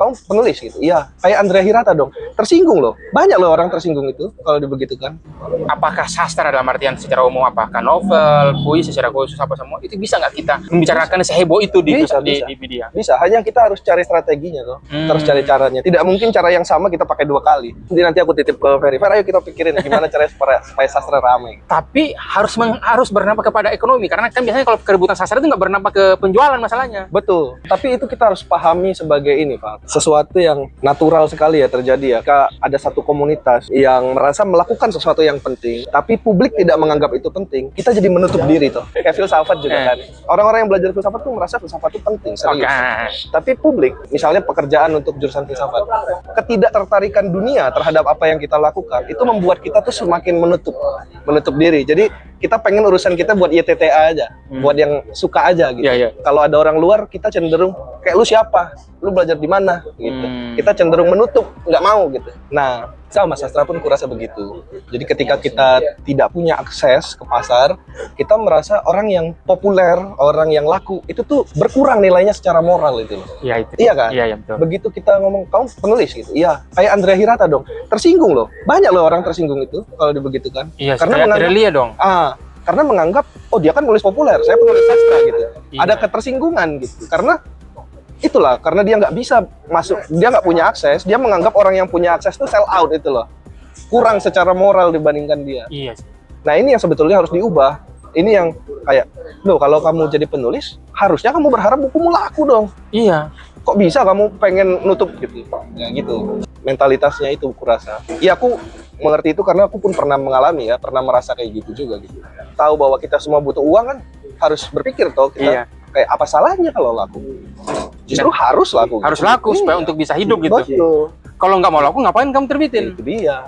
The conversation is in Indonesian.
kamu penulis gitu. Iya, kayak Andrea Hirata dong. Tersinggung loh. Banyak loh orang tersinggung itu kalau dibegitukan. Apakah sastra dalam artian secara umum, apakah novel, puisi secara khusus apa semua itu bisa nggak kita membicarakan seheboh itu di Bisa. di media? Bisa, hanya kita harus cari strateginya loh. Terus cari caranya. Tidak mungkin cara yang sama kita pakai 2 kali. Nanti aku titip ke Ferry. Ayo kita pikirin gimana caranya supaya sastra ramai. Tapi harus berdampak kepada ekonomi, karena kan biasanya kalau kerebutan sastra itu nggak berdampak ke penjualan masalahnya. Betul. Tapi itu kita harus pahami sebagai ini, Pak. Sesuatu yang natural sekali ya terjadi ya. Ada satu komunitas yang merasa melakukan sesuatu yang penting, tapi publik tidak menganggap itu penting. Kita jadi menutup diri tuh. Kayak filsafat juga kan. Orang-orang yang belajar filsafat tuh merasa filsafat itu penting, serius. Tapi publik, misalnya pekerjaan untuk jurusan filsafat, ketidaktertarikan dunia terhadap apa yang kita lakukan, itu membuat kita tuh semakin menutup diri. Jadi kita pengen urusan kita buat YTTA aja, buat yang suka aja gitu. Kalau ada orang luar, kita cenderung kayak lu siapa, lu belajar di mana gitu. Kita cenderung menutup, nggak mau gitu. Nah, sama sastra pun kurasa begitu. Jadi ketika kita tidak punya akses ke pasar, kita merasa orang yang populer, orang yang laku itu tuh berkurang nilainya secara moral itu. Iya itu. Iya kan? Iya betul. Begitu kita ngomong kamu penulis gitu. Iya, kayak Andrea Hirata dong. Tersinggung loh. Banyak loh orang tersinggung itu kalau dibegitukan. Iya, karena menganggap dong. Karena menganggap oh dia kan nulis populer, saya penulis sastra gitu. Ada ketersinggungan gitu. Karena dia nggak bisa masuk, dia nggak punya akses, dia menganggap orang yang punya akses itu sell out itu loh. Kurang secara moral dibandingkan dia. Iya. Nah ini yang sebetulnya harus diubah. Ini yang kayak, loh kalau kamu jadi penulis, harusnya kamu berharap bukumu laku dong. Iya. Kok bisa kamu pengen nutup gitu? Ya gitu. Mentalitasnya itu kurasa. Iya aku mengerti itu karena aku pun pernah mengalami ya, pernah merasa kayak gitu juga gitu. Tahu bahwa kita semua butuh uang kan, harus berpikir toh kita kayak apa salahnya kalau laku? Justru harus laku. Harus laku supaya untuk bisa hidup gitu. Betul. Kalau nggak mau laku ngapain kamu terbitin? Itu dia.